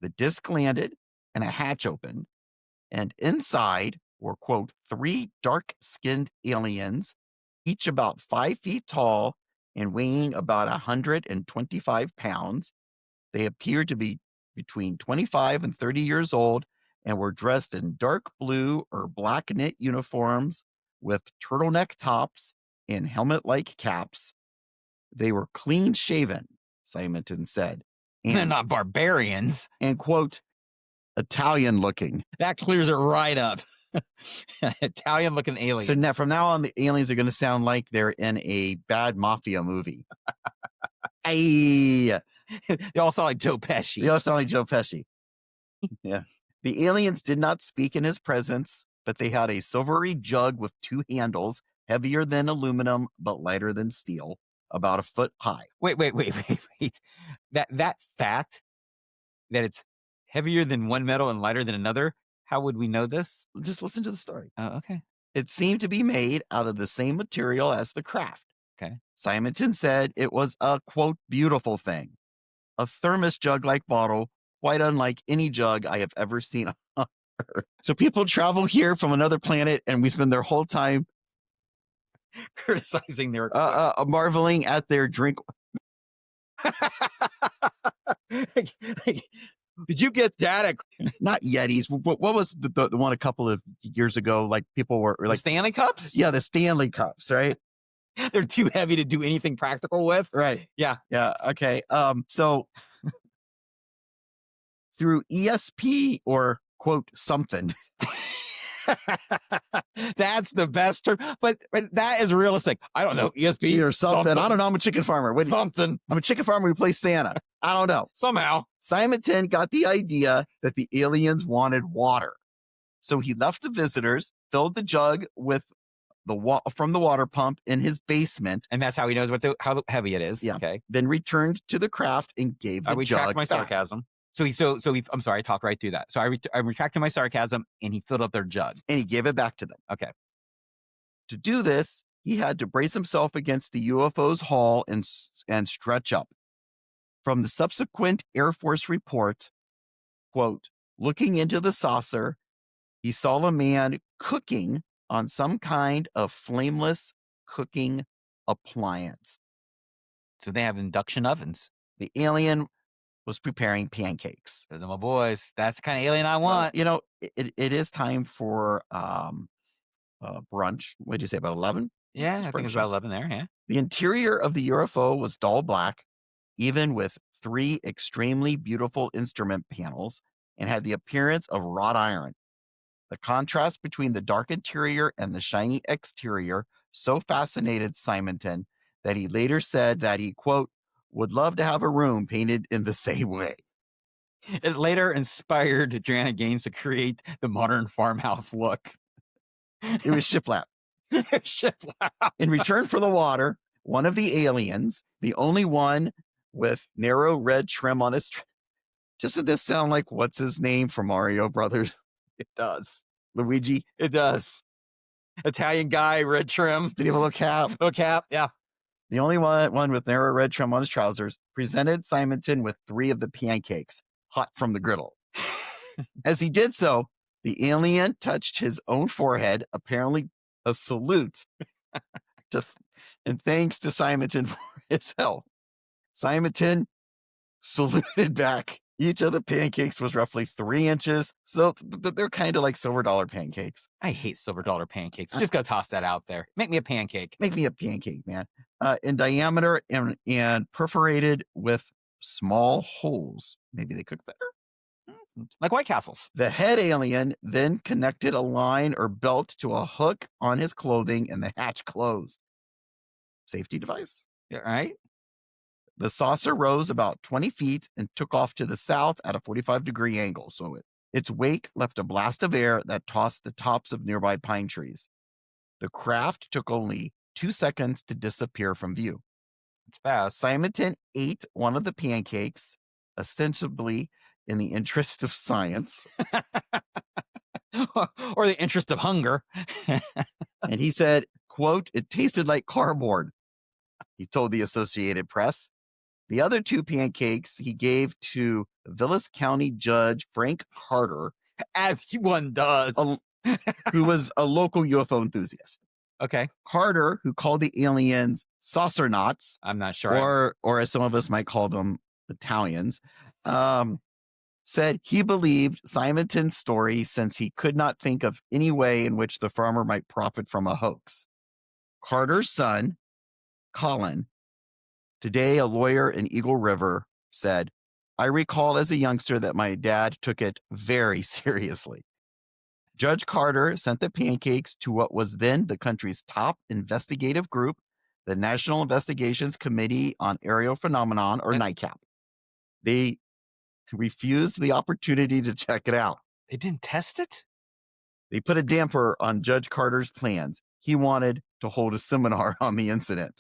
The disc landed and a hatch opened, and inside were, quote, 3 dark-skinned aliens, each about 5 feet tall and weighing about 125 pounds. They appeared to be between 25 and 30 years old and were dressed in dark blue or black knit uniforms with turtleneck tops and helmet-like caps. They were clean shaven, Simonton said. They're And, not barbarians. and quote, Italian looking. That clears it right up. Italian looking aliens. So now, from now on, the aliens are going to sound like they're in a bad mafia movie. They all sound like Joe Pesci. They all sound like Joe Pesci. Yeah. The aliens did not speak in his presence, but they had a silvery jug with 2 handles, heavier than aluminum, but lighter than steel, about 1 foot high. Wait. That fact that it's heavier than one metal and lighter than another, how would we know this? Just listen to the story. Oh, okay. It seemed to be made out of the same material as the craft. Okay. Simonton said it was a, quote, beautiful thing. A thermos jug-like bottle, quite unlike any jug I have ever seen on Earth. So people travel here from another planet, and we spend their whole time criticizing their marveling at their drink. Did you get that? Not Yetis. What was the one a couple of years ago? Like people were like the Stanley Cups? Yeah, the Stanley Cups, right? They're too heavy to do anything practical with. Right. Yeah. Yeah. Okay. So through ESP or, quote, something. That's the best term, but that is realistic. I don't know, ESP or something. I don't know. I'm a chicken farmer. I'm a chicken farmer who plays Santa. I don't know. Somehow Simonton got the idea that the aliens wanted water, so he left the visitors, filled the jug with from the water pump in his basement, and that's how he knows how heavy it is. Yeah. Okay. Then returned to the craft and gave the jug retract my sarcasm. So I'm sorry, I talked right through that. So I retracted my sarcasm, and he filled up their jug. And he gave it back to them. Okay. To do this, he had to brace himself against the UFO's hull and stretch up. From the subsequent Air Force report, quote, looking into the saucer, he saw a man cooking on some kind of flameless cooking appliance. So they have induction ovens. The alien was preparing pancakes. Those are my boys. That's the kind of alien I want. It is time for brunch. What did you say, about 11? Yeah, I think it's about 11 there, yeah. The interior of the UFO was dull black, even with 3 extremely beautiful instrument panels, and had the appearance of wrought iron. The contrast between the dark interior and the shiny exterior so fascinated Simonton that he later said that he, quote, would love to have a room painted in the same way. It later inspired Joanna Gaines to create the modern farmhouse look. It was shiplap. Shiplap. In return for the water, one of the aliens, the only one with narrow red trim on his doesn't this sound like what's his name from Mario Brothers? It does. Luigi? It does. Italian guy, red trim. Did he have a little cap? Little cap, yeah. The only one with narrow red trim on his trousers presented Simonton with 3 of the pancakes, hot from the griddle. As he did so, the alien touched his own forehead, apparently a salute, and thanks to Simonton for his help. Simonton saluted back. Each of the pancakes was roughly 3 inches, so they're kind of like silver dollar pancakes. I hate silver dollar pancakes. Just gotta toss that out there. Make me a pancake. Make me a pancake, man. In diameter and perforated with small holes. Maybe they cook better. Like White Castles. The head alien then connected a line or belt to a hook on his clothing, and the hatch closed. Safety device. Yeah, right? The saucer rose about 20 feet and took off to the south at a 45-degree angle. So its wake left a blast of air that tossed the tops of nearby pine trees. The craft took only 2 seconds to disappear from view. It's fast. Simonton ate one of the pancakes, ostensibly in the interest of science. Or the interest of hunger. And he said, quote, it tasted like cardboard. He told the Associated Press. The other two pancakes he gave to Vilas County Judge Frank Harder, As one does. a- who was a local UFO enthusiast. Okay. Harder, who called the aliens saucernauts, I'm not sure. or as some of us might call them, Italians, said he believed Simonton's story since he could not think of any way in which the farmer might profit from a hoax. Carter's son, Colin, today a lawyer in Eagle River, said, I recall as a youngster that my dad took it very seriously. Judge Carter sent the pancakes to what was then the country's top investigative group, the National Investigations Committee on Aerial Phenomenon, or NICAP. They refused the opportunity to check it out. They didn't test it? They put a damper on Judge Carter's plans. He wanted to hold a seminar on the incident.